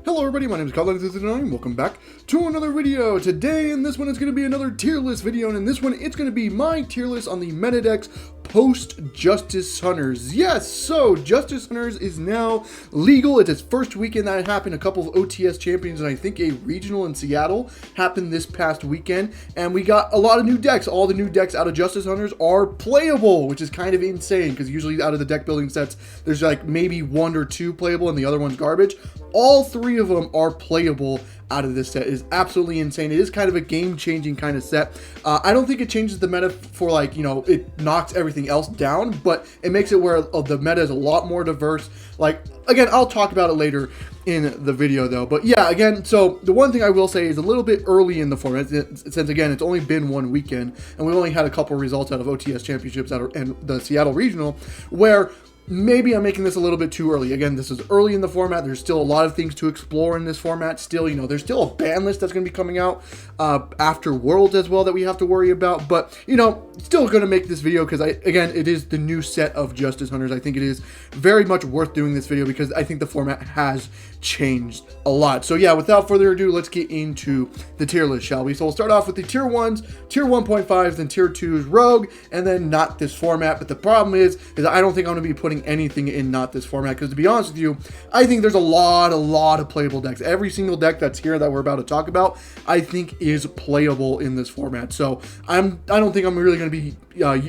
Hello everybody, my name is Colin, welcome back to another video. Today, in this one, it's going to be another tier list video, and in this one, it's going to be my tier list on the meta decks post-Justice Hunters. Yes, so Justice Hunters is now legal. It's its first weekend that happened. A couple of OTS champions and I think a regional in Seattle happened this past weekend, and we got a lot of new decks. All the new decks out of Justice Hunters are playable, which is kind of insane because usually out of the deck building sets, there's like maybe one or two playable and the other one's garbage. All three of them are playable out of this set. It is absolutely insane. It is kind of a game-changing kind of set. I don't think it changes the meta for, like, you know, it knocks everything else down, but it makes it where the meta is a lot more diverse. Like, again, I'll talk about it later in the video though. But yeah, again, so the one thing I will say is a little bit early in the format, since again, it's only been one weekend and we've only had a couple results out of OTS championships and the Seattle regional, where maybe I'm making this a little bit too early. Again, this is early in the format. There's still a lot of things to explore in this format. Still, you know, there's still a ban list that's going to be coming out after Worlds as well that we have to worry about. But, you know, still going to make this video because, again, it is the new set of Justice Hunters. I think it is very much worth doing this video because I think the format has changed a lot. So, yeah, without further ado, let's get into the tier list, shall we? So, we'll start off with the tier 1s, tier 1.5s, then tier 2s, Rogue, and then not this format. But the problem is I don't think I'm going to be putting anything in not this format because, to be honest with you, I think there's a lot of playable decks. Every single deck that's here that we're about to talk about, I think is playable in this format. So I don't think I'm really going to be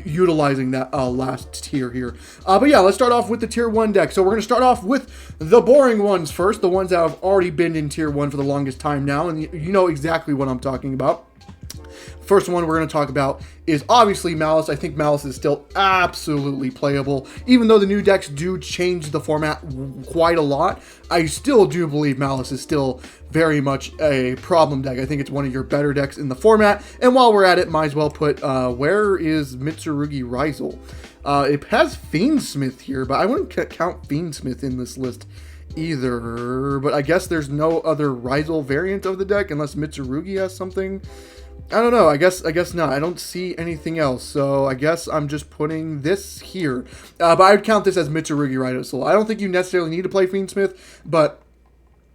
utilizing that last tier here. But yeah, let's start off with the tier 1 deck. So we're going to start off with the boring ones first, the ones that have already been in tier 1 for the longest time now, and you know exactly what I'm talking about. First one we're going to talk about is obviously Malice. I think Malice is still absolutely playable. Even though the new decks do change the format quite a lot, I still do believe Malice is still very much a problem deck. I think it's one of your better decks in the format. And while we're at it, might as well put, where is Mitsurugi Rizal? It has Fiendsmith here, but I wouldn't count Fiendsmith in this list either. But I guess there's no other Rizal variant of the deck unless Mitsurugi has something. I don't know. I guess not. I don't see anything else. So I guess I'm just putting this here. But I would count this as Mitsurugi Rizal. I don't think you necessarily need to play Fiendsmith, but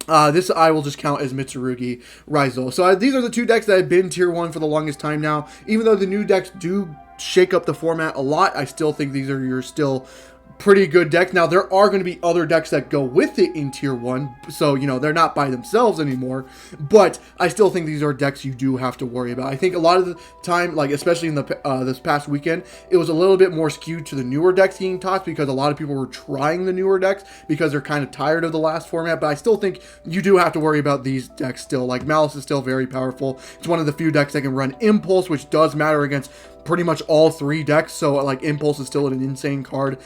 this I will just count as Mitsurugi Rizal. So these are the two decks that have been tier 1 for the longest time now. Even though the new decks do shake up the format a lot, I still think these are your still pretty good deck. Now, there are going to be other decks that go with it in tier 1, so, you know, they're not by themselves anymore, but I still think these are decks you do have to worry about. I think a lot of the time, like, especially in the this past weekend, it was a little bit more skewed to the newer decks being tossed because a lot of people were trying the newer decks because they're kind of tired of the last format, but I still think you do have to worry about these decks still. Like, Malice is still very powerful. It's one of the few decks that can run Impulse, which does matter against pretty much all three decks, so like Impulse is still an insane card,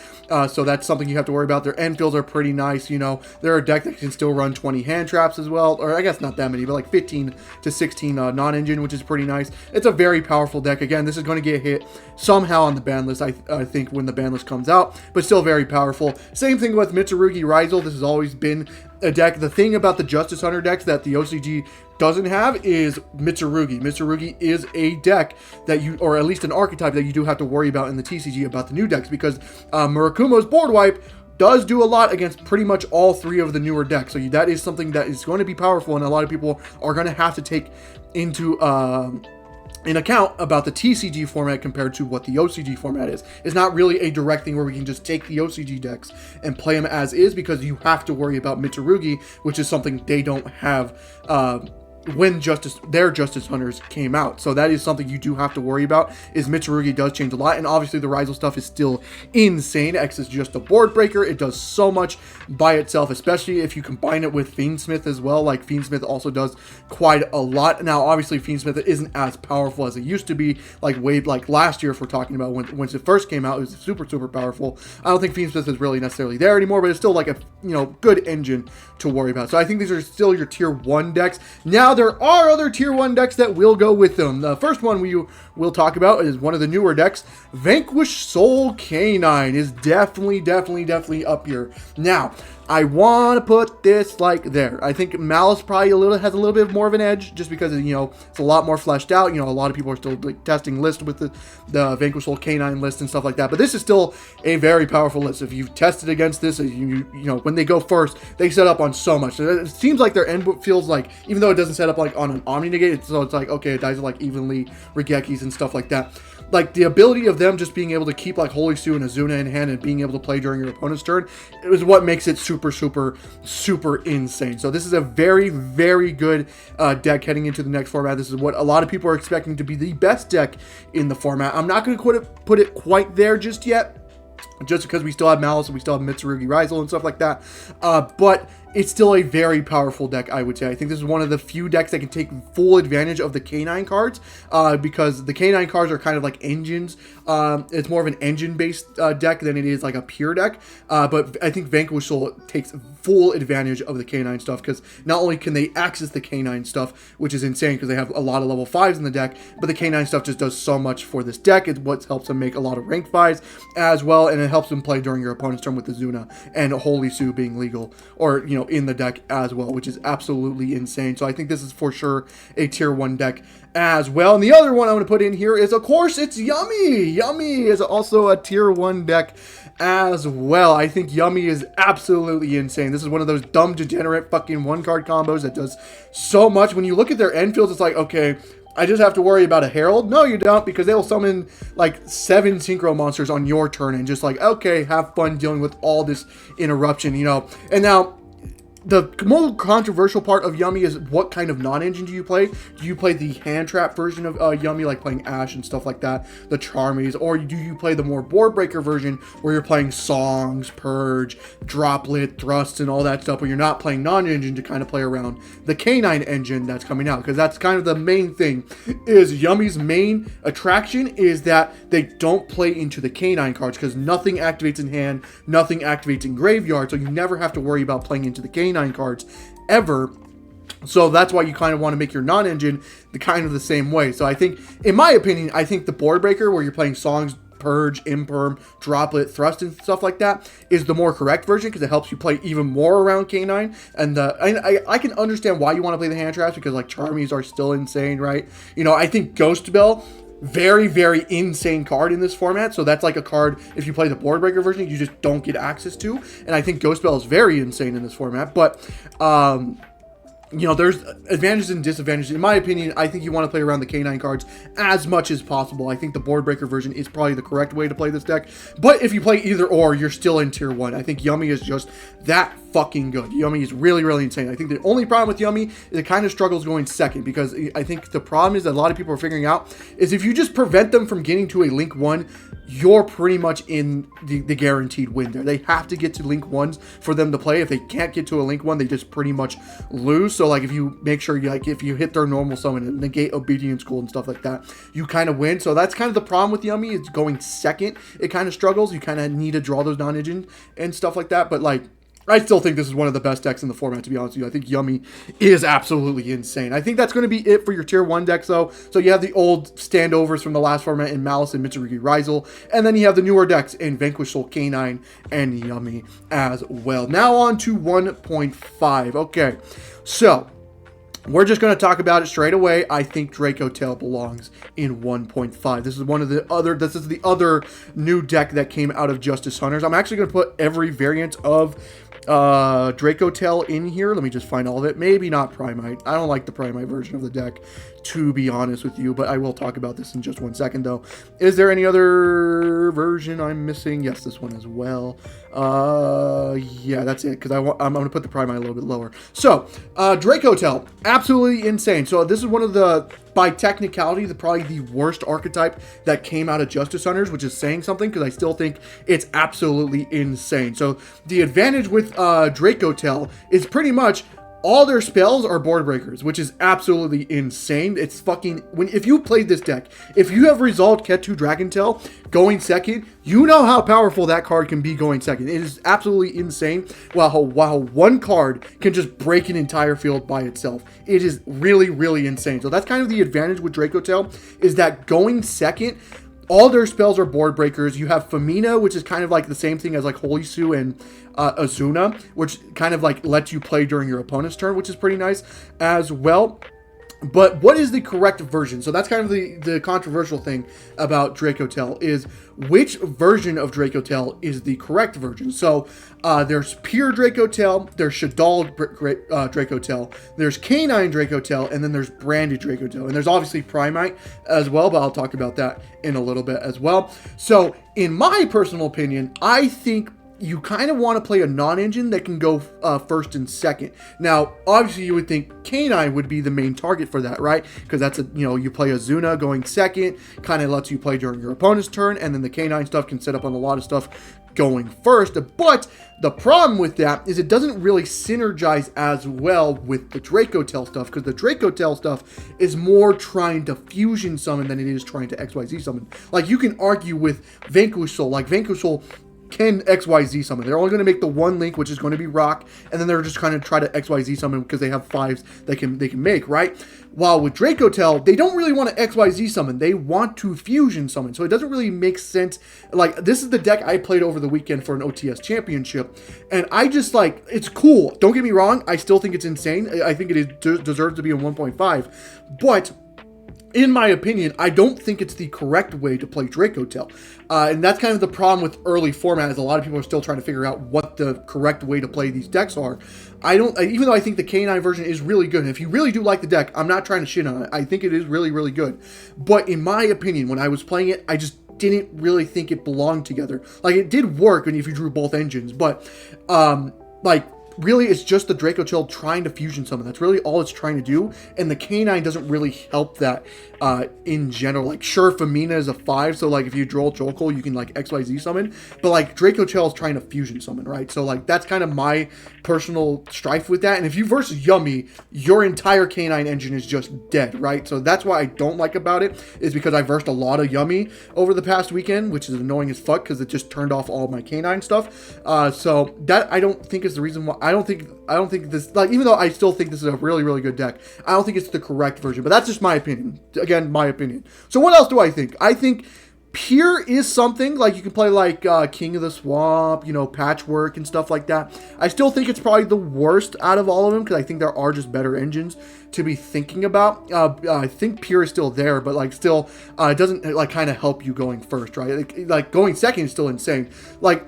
so that's something you have to worry about. Their Enfields are pretty nice, you know. They're a deck that can still run 20 hand traps as well, or I guess not that many, but like 15 to 16 non-engine, which is pretty nice. It's a very powerful deck. Again, this is going to get hit somehow on the ban list, I think, when the ban list comes out, but still very powerful. Same thing with Mitsurugi Rizal. This has always been a deck. The thing about the Justice Hunter decks that the OCG doesn't have is Mitsurugi. Mitsurugi is a deck that you, or at least an archetype that you do have to worry about in the TCG about the new decks, because Murakumo's board wipe does do a lot against pretty much all three of the newer decks. So that is something that is going to be powerful, and a lot of people are going to have to take into in account about the TCG format compared to what the OCG format is. It's not really a direct thing where we can just take the OCG decks and play them as is, because you have to worry about Mitsurugi, which is something they don't have when their Justice Hunters came out. So that is something you do have to worry about, is Mitsurugi does change a lot, and obviously the Rizal stuff is still insane. X is just a board breaker. It does so much by itself, especially if you combine it with Fiendsmith as well. Like, Fiendsmith also does quite a lot. Now, obviously, Fiendsmith isn't as powerful as it used to be, like last year, if we're talking about when it first came out. It was super powerful. I don't think Fiendsmith is really necessarily there anymore, but it's still like a, you know, good engine to worry about. So I think these are still your tier 1 decks. Now, there are other tier 1 decks that will go with them. The first one we will talk about is one of the newer decks. Vanquish Soul Canine is definitely up here. Now, I want to put this like there. I think Malice probably has a little bit more of an edge just because, you know, it's a lot more fleshed out. You know, a lot of people are still like testing lists with the Vanquish Soul Canine list and stuff like that. But this is still a very powerful list. If you've tested against this, you know, when they go first, they set up on so much. It seems like their end feels like, even though it doesn't set up like on an Omni Negate, so it's like, okay, it dies like evenly, Regekis and stuff like that. Like, the ability of them just being able to keep, like, Holy Sue and Azuna in hand and being able to play during your opponent's turn is what makes it super, super, super insane. So this is a very, very good deck heading into the next format. This is what a lot of people are expecting to be the best deck in the format. I'm not going to put it quite there just yet, just because we still have Malice and we still have Mitsurugi Rizel and stuff like that. But it's still a very powerful deck, I would say. I think this is one of the few decks that can take full advantage of the Canine cards, because the Canine cards are kind of like engines. It's more of an engine-based deck than it is like a pure deck. But I think Vanquish Soul takes full advantage of the Canine stuff, because not only can they access the Canine stuff, which is insane because they have a lot of level 5s in the deck, but the Canine stuff just does so much for this deck. It's what helps them make a lot of rank 5s as well, and it helps them play during your opponent's turn with the Zuna and Holy Sue being legal, or, you know, in the deck as well, which is absolutely insane. So I think this is for sure a tier 1 deck as well. And the other one I'm going to put in here is, of course, it's Yummy. Yummy is also a tier 1 deck as well. I think Yummy is absolutely insane. This is one of those dumb, degenerate fucking 1-card combos that does so much. When you look at their end fields, it's like, okay, I just have to worry about a Herald? No, you don't, because they'll summon like 7 Synchro monsters on your turn and just like, okay, have fun dealing with all this interruption, you know. And now, the more controversial part of Yummy is what kind of non-engine do you play? Do you play the hand trap version of Yummy, like playing Ash and stuff like that, the Charmies, or do you play the more board breaker version where you're playing Songs, Purge, Droplet, Thrusts, and all that stuff, where you're not playing non-engine to kind of play around the Canine engine that's coming out? Because that's kind of the main thing, is Yummy's main attraction is that they don't play into the Canine cards, because nothing activates in hand, nothing activates in graveyard, so you never have to worry about playing into the Canine cards ever. So that's why you kind of want to make your non-engine the kind of the same way. So I think, in my opinion, I think the board breaker where you're playing Songs, Purge, Imperm, Droplet, Thrust, and stuff like that is the more correct version, because it helps you play even more around Canine. And I can understand why you want to play the hand traps, because like Charmies are still insane, right? You know, I think Ghost Bell, very, very insane card in this format. So that's like a card, if you play the board breaker version, you just don't get access to. And I think Ghost Bell is very insane in this format. But, you know, there's advantages and disadvantages. In my opinion, I think you want to play around the Canine cards as much as possible. I think the board breaker version is probably the correct way to play this deck. But if you play either or, you're still in tier 1. I think Yummy is just that fucking good. Yummy is really, really insane. I think the only problem with Yummy is it kind of struggles going second, because I think the problem is that a lot of people are figuring out is if you just prevent them from getting to a Link 1, you're pretty much in the guaranteed win there. They have to get to Link 1s for them to play. If they can't get to a Link 1, they just pretty much lose. So like if you make sure you, like, if you hit their normal summon and negate Obedience School and stuff like that, you kind of win. So that's kind of the problem with Yummy. It's going second. It kind of struggles. You kind of need to draw those non-engine and stuff like that. But like, I still think this is one of the best decks in the format, to be honest with you. I think Yummy is absolutely insane. I think that's going to be it for your tier 1 decks, though. So you have the old standovers from the last format in Malice and Mitsurugi Rizel, and then you have the newer decks in Vanquish Soul Canine and Yummy as well. Now on to 1.5. Okay, so we're just going to talk about it straight away. I think Draco Tail belongs in 1.5. This is the other new deck that came out of Justice Hunters. I'm actually going to put every variant of Draco Tail in here. Let me just find all of it. Maybe not Primite. I don't like the Primite version of the deck, to be honest with you, but I will talk about this in just 1 second, though. Is there any other version I'm missing? Yes, this one as well. Yeah, that's it, because I'm going to put the Primite a little bit lower. So, Draco Tail, absolutely insane. So this is one of the, by technicality, probably the worst archetype that came out of Justice Hunters, which is saying something, because I still think it's absolutely insane. So the advantage with Draco Tail is pretty much all their spells are board breakers, which is absolutely insane. It's fucking, if you played this deck, if you have resolved Ketu Dragon Tail going second, you know how powerful that card can be going second. It is absolutely insane. While one card can just break an entire field by itself. It is really, really insane. So that's kind of the advantage with Draco Tail, is that going second all their spells are board breakers. You have Femina, which is kind of like the same thing as like Holy Sue and Azuna, which kind of like lets you play during your opponent's turn, which is pretty nice as well. But what is the correct version? So that's kind of the controversial thing about Draco Tail, is which version of Draco Tail is the correct version. So there's pure Draco Tail, there's Shaddoll Draco Tail, there's Canine Draco Tail, and then there's branded Draco Tail. And there's obviously Primite as well, but I'll talk about that in a little bit as well. So in my personal opinion, I think you kind of want to play a non-engine that can go first and second. Now, obviously, you would think Canine would be the main target for that, right? Because that's you play Azuna going second, kind of lets you play during your opponent's turn, and then the Canine stuff can set up on a lot of stuff going first. But the problem with that is it doesn't really synergize as well with the Draco Tail stuff, because the Draco Tail stuff is more trying to fusion summon than it is trying to XYZ summon. Like, you can argue with Vanquish Soul. Like, Vanquish Soul can XYZ summon. They're only going to make the one link, which is going to be Rock, and then they're just kind of try to XYZ summon because they have 5s they can make, right? While with Draco Tail, they don't really want to XYZ summon. They want to fusion summon. So it doesn't really make sense. Like, this is the deck I played over the weekend for an OTS championship, and I just like, it's cool. Don't get me wrong. I still think it's insane. I think it deserves to be a 1.5, but in my opinion, I don't think it's the correct way to play Draco Tail. And that's kind of the problem with early format, is a lot of people are still trying to figure out what the correct way to play these decks are. Even though I think the K9 version is really good, and if you really do like the deck, I'm not trying to shit on it. I think it is really, really good. But in my opinion, when I was playing it, I just didn't really think it belonged together. Like, it did work if you drew both engines, but really, it's just the Draco Tail trying to fusion summon. That's really all it's trying to do, and the Canine doesn't really help that in general. Like, sure, Femina is a 5, so like if you draw Jokul, you can like XYZ summon, but like Draco Tail is trying to fusion summon, right? So like that's kind of my personal strife with that. And if you verse Yummy, your entire Canine engine is just dead, right? So that's why I don't like about it, is because I versed a lot of Yummy over the past weekend, which is annoying as fuck because it just turned off all my Canine stuff. So that I don't think is the reason why. I don't think this, like, even though I still think this is a really, really good deck, I don't think it's the correct version, but that's just my opinion. Again, my opinion. So what else do I think? I think Pure is something, like you can play like King of the Swamp, Patchwork and stuff like that. I still think it's probably the worst out of all of them, because I think there are just better engines to be thinking about. I think Pure is still there, but like still, it doesn't like kind of help you going first, right? Like going second is still insane. Like,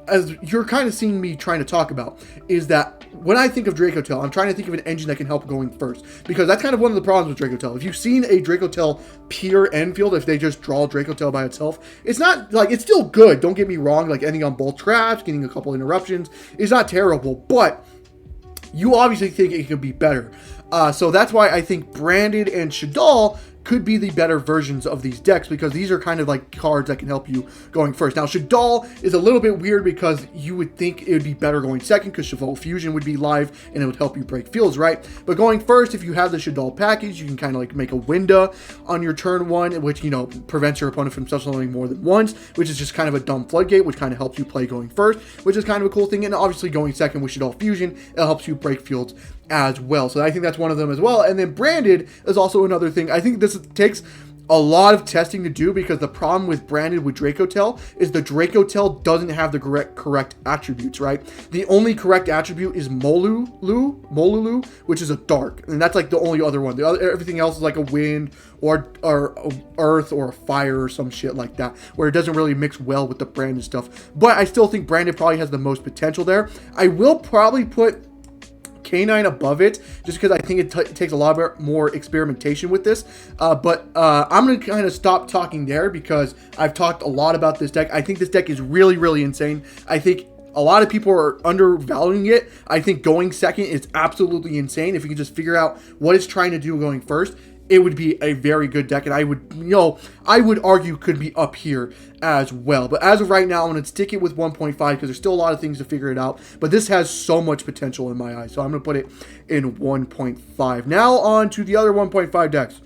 as you're kind of seeing me trying to talk about, is that when I think of Draco Tail, I'm trying to think of an engine that can help going first, because that's kind of one of the problems with Draco Tail. If you've seen a Draco Tail pure end field, if they just draw Draco Tail by itself, it's not like, it's still good, don't get me wrong, like ending on both traps, getting a couple interruptions is not terrible, but you obviously think it could be better. So that's why I think Branded and Shaddoll could be the better versions of these decks, because these are kind of like cards that can help you going first. Now, Shaddoll is a little bit weird because you would think it would be better going second, because Shaddoll Fusion would be live and it would help you break fields, right? But going first, if you have the Shaddoll package, you can kind of like make a window on your turn one, which, prevents your opponent from summoning more than once, which is just kind of a dumb floodgate, which kind of helps you play going first, which is kind of a cool thing. And obviously going second with Shaddoll Fusion, it helps you break fields as well. So I think that's one of them as well. And then Branded is also another thing. I think this takes a lot of testing to do, because the problem with Branded with Draco Tail is the Draco Tail doesn't have the correct attributes, right? The only correct attribute is Molulu, which is a dark, and that's like the only other one. Everything else is like a wind or earth or a fire or some shit like that, where it doesn't really mix well with the Branded stuff. But I still think Branded probably has the most potential there. I will probably put K9 above it, just because I think it takes a lot more experimentation with this. But I'm going to kind of stop talking there, because I've talked a lot about this deck. I think this deck is really, really insane. I think a lot of people are undervaluing it. I think going second is absolutely insane. If you can just figure out what it's trying to do going first, it would be a very good deck, and I would argue could be up here as well. But as of right now, I'm going to stick it with 1.5, because there's still a lot of things to figure it out. But this has so much potential in my eyes, so I'm going to put it in 1.5. Now on to the other 1.5 decks.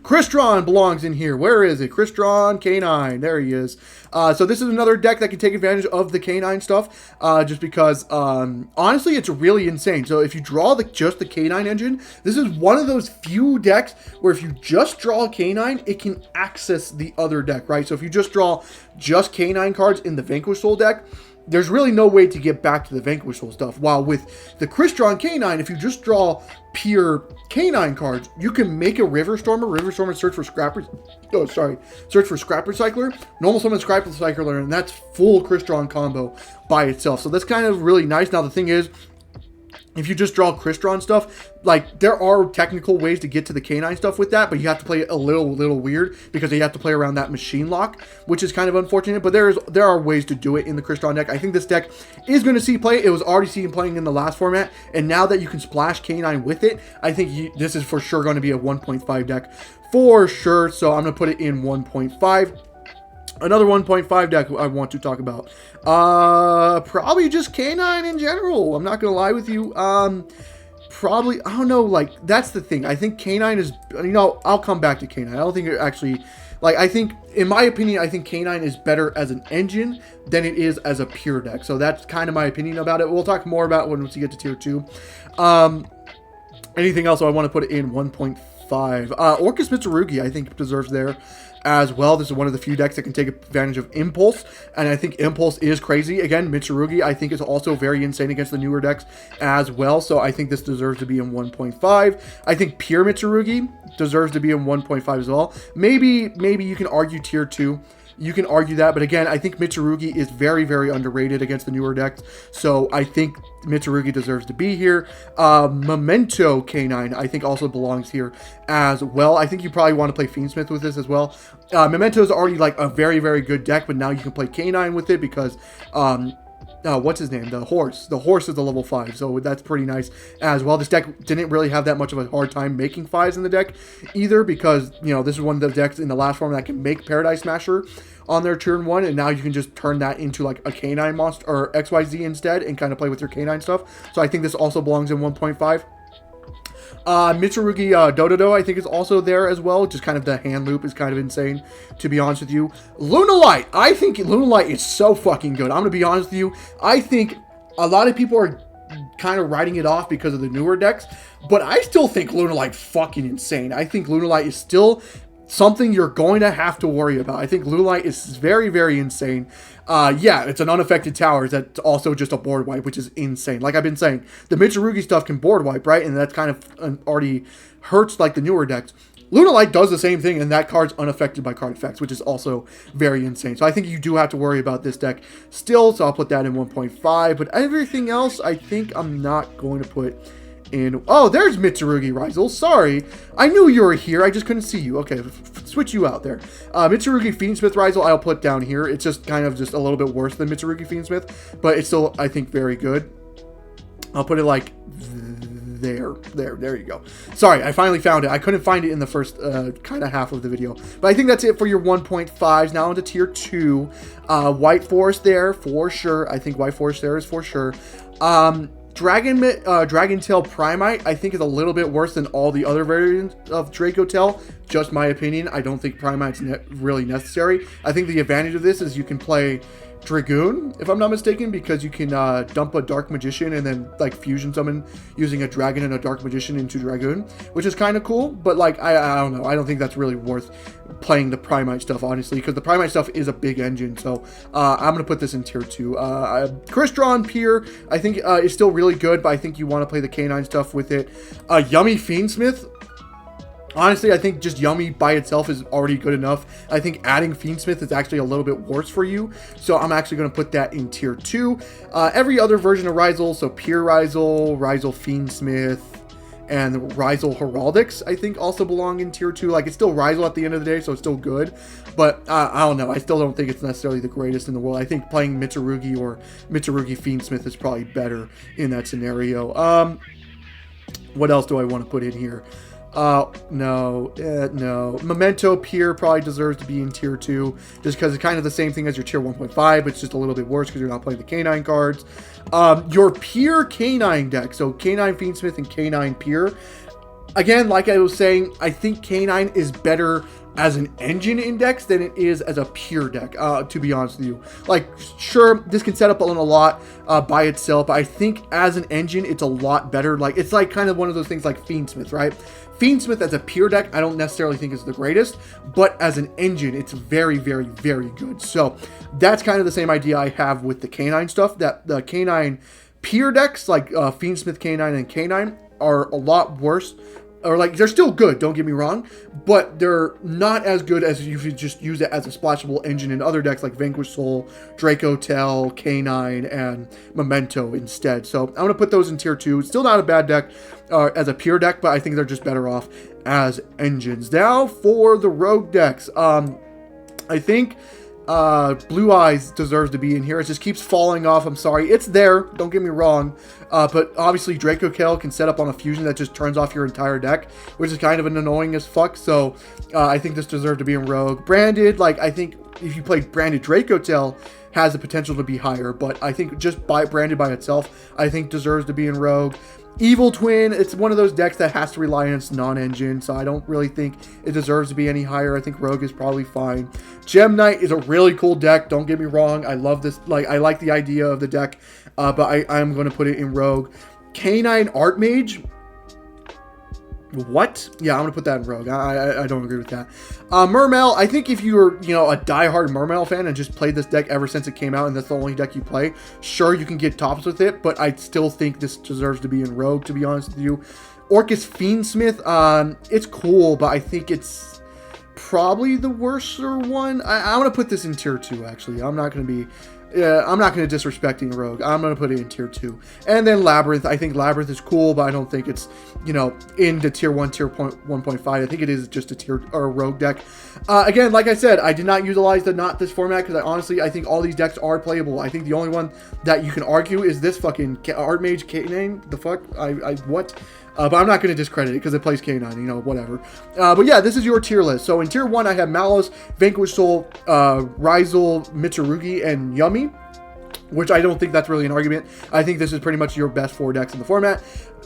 Crystron belongs in here. Where is it? Crystron K9. There he is. So this is another deck that can take advantage of the K9 stuff, just because, honestly, it's really insane. So if you draw just the K9 engine, this is one of those few decks where if you just draw a K9, it can access the other deck, right? So if you just draw just K9 cards in the Vanquish Soul deck, there's really no way to get back to the Vanquish Soul stuff. While with the Crystron K9, if you just draw pure K9 cards, you can make a River Stormer, search for Scrap Recycler, normal summon Scrap Recycler, and that's full Crystron combo by itself. So that's kind of really nice. Now the thing is, if you just draw Crystron stuff, like, there are technical ways to get to the K9 stuff with that, but you have to play it a little weird because you have to play around that machine lock, which is kind of unfortunate, but there are ways to do it in the Crystron deck. I think this deck is going to see play. It was already seen playing in the last format, and now that you can splash K9 with it, I think this is for sure going to be a 1.5 deck for sure, so I'm going to put it in 1.5. Another 1.5 deck I want to talk about. Probably just K9 in general. I'm not going to lie with you. Probably, I don't know, like, that's the thing. I think K9 is, I'll come back to K9. I don't think it actually, like, I think, in my opinion, I think K9 is better as an engine than it is as a pure deck. So that's kind of my opinion about it. We'll talk more about it once we get to tier 2. Anything else I want to put in 1.5? Orcus Mitsurugi, I think, deserves there as well. This is one of the few decks that can take advantage of Impulse, and I think Impulse is crazy. Again, Mitsurugi, I think, is also very insane against the newer decks as well, so I think this deserves to be in 1.5. I think pure Mitsurugi deserves to be in 1.5 as well. Maybe you can argue tier 2. You can argue that, but again, I think Mitsurugi is very, very underrated against the newer decks, so I think Mitsurugi deserves to be here. Memento K9, I think, also belongs here as well. I think you probably want to play Fiendsmith with this as well. Memento is already, like, a very, very good deck, but now you can play K9 with it because, what's his name? The Horse. The Horse is the level 5, so that's pretty nice as well. This deck didn't really have that much of a hard time making 5s in the deck either because, this is one of the decks in the last form that can make Paradise Smasher on their turn 1, and now you can just turn that into, like, a K9 monster or XYZ instead and kind of play with your K9 stuff. So I think this also belongs in 1.5. Mitsurugi Dododo, I think, is also there as well. Just kind of the hand loop is kind of insane, to be honest with you. Lunalight, I think Lunalight is so fucking good. I'm going to be honest with you. I think a lot of people are kind of writing it off because of the newer decks, but I still think Lunalight fucking insane. I think Lunalight is still something you're going to have to worry about. I think Lunalight is very, very insane. Yeah, it's an unaffected tower that's also just a board wipe, which is insane. Like I've been saying, the Mitsurugi stuff can board wipe, right? And that's kind of already hurts like the newer decks. Lunalight does the same thing, and that card's unaffected by card effects, which is also very insane. So I think you do have to worry about this deck still, so I'll put that in 1.5. But everything else, I think I'm not going to put in... Oh, there's Mitsurugi Rizel. Sorry. I knew you were here. I just couldn't see you. Okay, switch you out there. Mitsurugi Fiendsmith Rizel, I'll put down here. It's just kind of just a little bit worse than Mitsurugi Fiendsmith, but it's still, I think, very good. I'll put it like... There you go. Sorry, I finally found it. I couldn't find it in the first kind of half of the video. But I think that's it for your 1.5s. Now into tier 2. White Forest there, for sure. I think White Forest there is for sure. Dragon Tail Primite, I think, is a little bit worse than all the other variants of Draco Tail. Just my opinion. I don't think Primite's really necessary. I think the advantage of this is you can play Dragoon, if I'm not mistaken, because you can dump a Dark Magician and then, like, fusion summon using a Dragon and a Dark Magician into Dragoon, which is kind of cool, but, like, I don't know. I don't think that's really worth playing the Primite stuff, honestly, because the Primite stuff is a big engine, so I'm going to put this in tier 2. Crystron Pier, I think, is still really good, but I think you want to play the K9 stuff with it. Yummy Fiendsmith, honestly, I think just Yummy by itself is already good enough. I think adding Fiendsmith is actually a little bit worse for you, so I'm actually going to put that in tier 2. Every other version of Rizel, so Pure Rizel, Rizel Fiendsmith, and Rizel Heraldics, I think, also belong in tier 2. Like, it's still Rizel at the end of the day, so it's still good, but I don't know. I still don't think it's necessarily the greatest in the world. I think playing Mitsurugi or Mitsurugi Fiendsmith is probably better in that scenario. What else do I want to put in here? No. Memento Pier probably deserves to be in tier 2, just because it's kind of the same thing as your tier 1.5, but it's just a little bit worse because you're not playing the K9 cards. Your Pier K9 deck, so K9 Fiendsmith and K9 Pier, again, like I was saying, I think K9 is better as an engine index than it is as a pure deck, to be honest with you. Like, sure, this can set up on a lot by itself, but I think as an engine, it's a lot better. Like, it's like kind of one of those things like Fiendsmith, right? Fiendsmith as a pure deck, I don't necessarily think is the greatest, but as an engine, it's very, very, very good. So that's kind of the same idea I have with the K9 stuff, that the K9 pure decks, like Fiendsmith K9 and K9, are a lot worse. Or like, they're still good, don't get me wrong, but they're not as good as if you just use it as a splashable engine in other decks like Vanquish Soul, Draco Tail, K9, and Memento instead. So I'm going to put those in tier 2. It's still not a bad deck as a pure deck, but I think they're just better off as engines. Now for the rogue decks. I think Blue Eyes deserves to be in here. It just keeps falling off. I'm sorry. It's there. Don't get me wrong. But obviously Draco Tail can set up on a fusion that just turns off your entire deck, which is kind of an annoying as fuck. So I think this deserves to be in Rogue. Branded, like, I think if you play Branded Draco Tail, has the potential to be higher. But I think just Branded by itself, I think deserves to be in Rogue. Evil Twin, it's one of those decks that has to rely on its non-engine, so I don't really think it deserves to be any higher. I think Rogue is probably fine. Gem Knight is a really cool deck, don't get me wrong. I love this, like, I like the idea of the deck, but I'm going to put it in Rogue. K9 Archmage, what? Yeah, I'm going to put that in Rogue. I don't agree with that. Mermail, I think if you're, you know, a diehard Mermail fan and just played this deck ever since it came out and that's the only deck you play, sure, you can get tops with it, but I still think this deserves to be in Rogue, to be honest with you. Orcus Fiendsmith, it's cool, but I think it's probably the worser one. I'm going to put this in tier 2, actually. I'm not going to disrespect Rogue. I'm going to put it in tier 2. And then Labyrinth. I think Labyrinth is cool, but I don't think it's, you know, into tier 1, tier 1.5. I think it is just a tier or Rogue deck. Again, like I said, I did not utilize the Not This format because I think all these decks are playable. I think the only one that you can argue is this fucking Archmage K9. The fuck? What? But I'm not going to discredit it because it plays K9, you know, whatever. But yeah, this is your tier list. So in tier 1, I have Malos, Vanquish Soul, Ryzel, Mitsurugi, and Yummy, which I don't think that's really an argument. I think this is pretty much your best 4 decks in the format.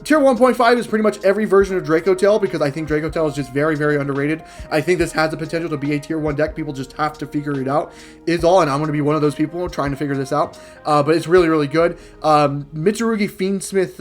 Tier 1.5 is pretty much every version of Draco Tail because I think Draco Tail is just very, very underrated. I think this has the potential to be a tier 1 deck. People just have to figure it out, is all, and I'm going to be one of those people trying to figure this out. But it's really, really good. Mitsurugi, Fiendsmith,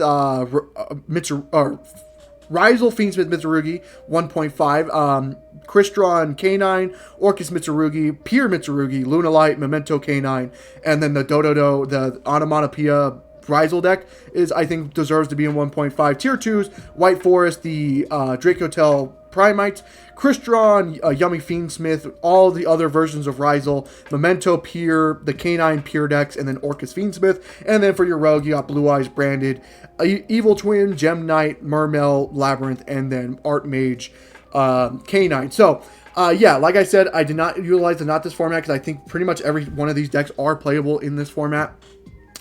Ryzel, Fiendsmith, Mitsurugi, 1.5. Crystron, K9, Orcus Mitsurugi, Pure Mitsurugi, Lunalight, Memento K9, and then the Dododo, the Onomatopoeia Ryzel deck is, I think, deserves to be in 1.5. Tier 2s, White Forest, the Draco Tail Primites, Crystron, Yummy Fiendsmith, all the other versions of Ryzel, Memento Pure, the K9 Pure decks, and then Orcus Fiendsmith. And then for your Rogue, you got Blue Eyes Branded, Evil Twin, Gem Knight, Mermail, Labyrinth, and then Archmage K9. So, yeah, like I said, I did not utilize the Not This format because I think pretty much every one of these decks are playable in this format.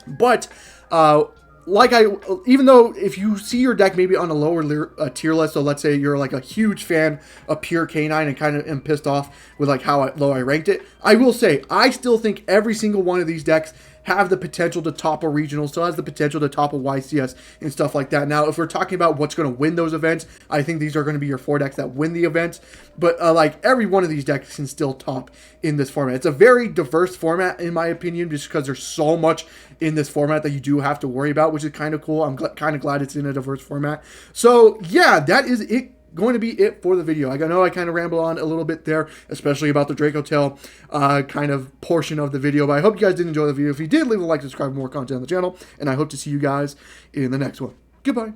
But, even though if you see your deck maybe on a lower tier list, so let's say you're like a huge fan of Pure K9 and kind of am pissed off with like how low I ranked it, I will say I still think every single one of these decks have the potential to top a regional, still has the potential to top a YCS and stuff like that. Now, if we're talking about what's going to win those events, I think these are going to be your 4 decks that win the events. But like every one of these decks can still top in this format. It's a very diverse format, in my opinion, just because there's so much in this format that you do have to worry about, which is kind of cool. I'm kind of glad it's in a diverse format. So yeah, that is it. Going to be it for the video. I know I kind of rambled on a little bit there, especially about the Draco Tail kind of portion of the video, but I hope you guys did enjoy the video. If you did, leave a like, subscribe for more content on the channel, and I hope to see you guys in the next one. Goodbye.